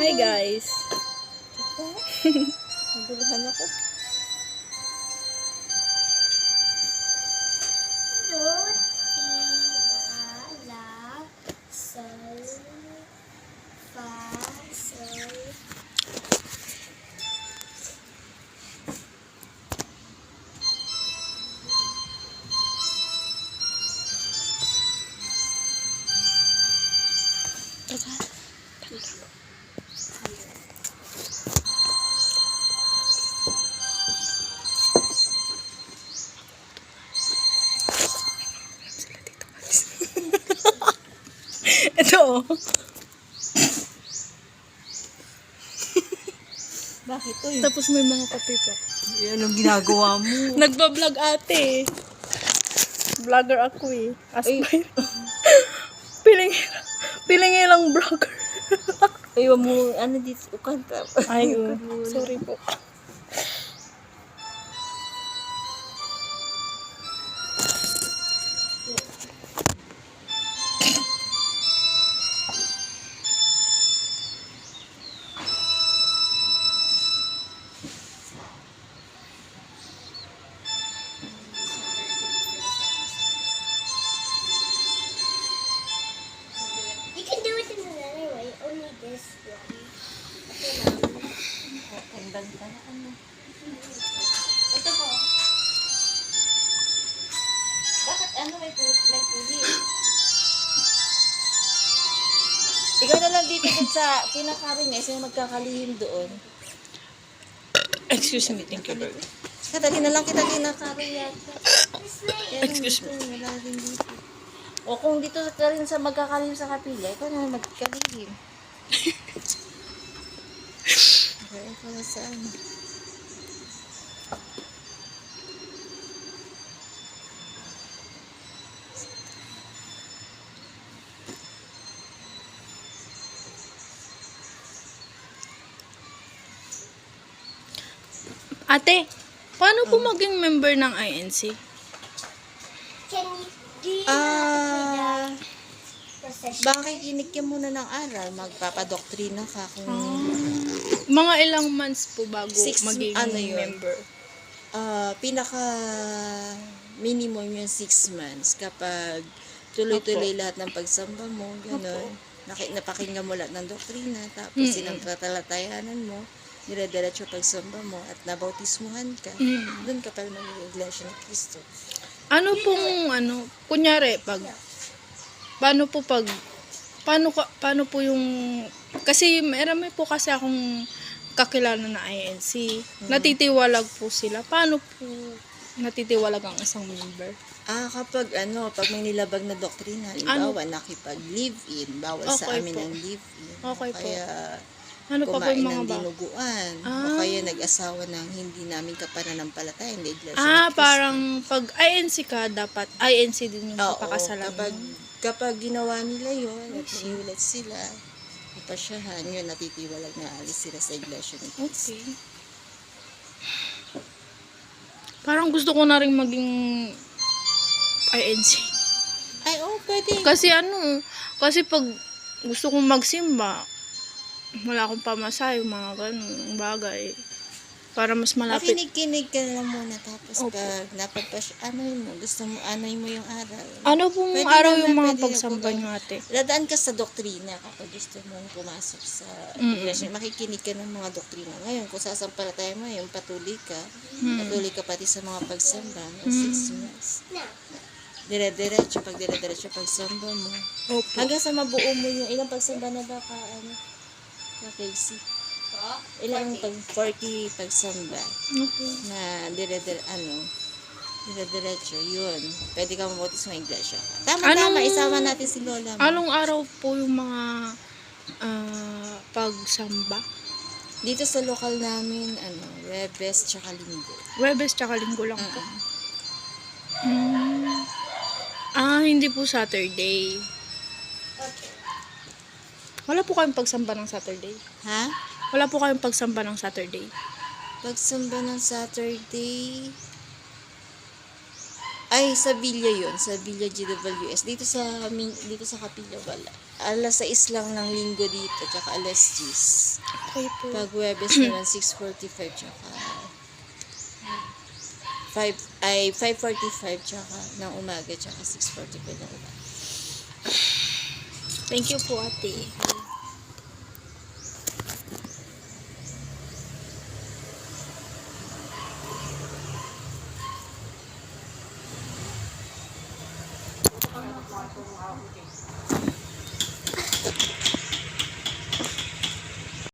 Hi guys. Naguluhan ako. Ito. Bakit? Uy, Tapos may mga kape pa. yan ang ginagawa mo. Nagba-vlog ate. Vlogger ako eh. Aspire. Piling ilang vlogger. Ayaw mo, ano dito, ukanta. Ay, sorry po. You can do it in another way, only this one. Ang banta na ano. Ito po. Bakit ano may tuloy? Ikaw na lang dito sa kinakarin niya, isa yung magkakalihim doon. Excuse me, thank you very much. Kadali na lang kita kinakarin yata. Excuse me. Wala rin dito. O kung dito ka rin sa magkakalihim sa kapila, ikaw na magkakalihim. Okay, ikaw na saan? Ate, paano po maging member ng INC? Can you do you Ah, procession? baka kikinig ka muna ng aral, magpapadoktrina ka kung Mga ilang months po bago 6 maging ano yun? member? pinaka minimum yung 6 months kapag tuloy-tuloy lahat ng pagsamba mo, gano'n. Napakinggan mo lahat ng doktrina, tapos sinangkatalatayanan mo, dire-diretso pagsamba mo, at nabautismuhan ka, doon ka pa magiging iglesia ni Cristo. Ano pong kunyari paano po yung kasi marami po kasi akong kakilala na INC. Natitiwalag po sila. Paano po natitiwalag ang isang member? Kapag pag may nilabag na doktrina, halimbawa, nakipag-live-in, bawal sa Okay amin po. ang live-in. Okay po. Kaya, Ano pa po kumain yung mga ng ba? dinuguan. O kaya nag-asawa ng hindi namin kapananampalataya, hindi iglesia ni Cristo. Parang pag INC ka, dapat INC din yung Oo, papakasalan mo. kapag ginawa nila yun, at naiulat sila, ipasyahan yun, natitiwalag na alis sila sa iglesia ni Cristo. Okay. Parang gusto ko na rin maging INC. Ay, pwede. Kasi pag gusto kong magsimba, wala akong pamasahe, mga ganun bagay. Para mas malapit. Makinig-kinig ka lang muna, tapos Opo. pag gusto mo, anoy mo yung aral. Ano pong Pwede araw naman, yung mga pwede pagsamba na po. nyo ate? Dadaan ka sa doktrina kapag gusto mong pumasok sa iglesia. Makikinig ka ng mga doktrina. Ngayon, kung sasampalataya mo, yung patuloy ka pati sa mga pagsamba ng 6 months. Dire-diretso pagsamba mo. Opo. Hanggang sa mabuo mo yung ilang pagsamba na ba ka Casey? Ilang 40 pagsamba Okay. na dire-diretso, yun. Pwede ka mabutis sa iglesia ka. Tama, isama natin si Lola mo. Anong araw po yung mga pagsamba? Dito sa lokal namin, Webes tsaka Linggo. Webes tsaka Linggo lang po. Hindi po Saturday. Wala po kayong pagsamba ng Saturday? Ha? Wala po kayong pagsamba ng Saturday? Pagsamba ng Saturday, Ay, sa Villa yun. Sa Villa GWS. Dito sa Kapilya wala. Alas 6 lang ng linggo dito. Tsaka alas 10. Okay po. Pag Webes naman 6:45 tsaka 5:45 tsaka ng umaga tsaka 6:45 ng umaga. Thank you po, ate.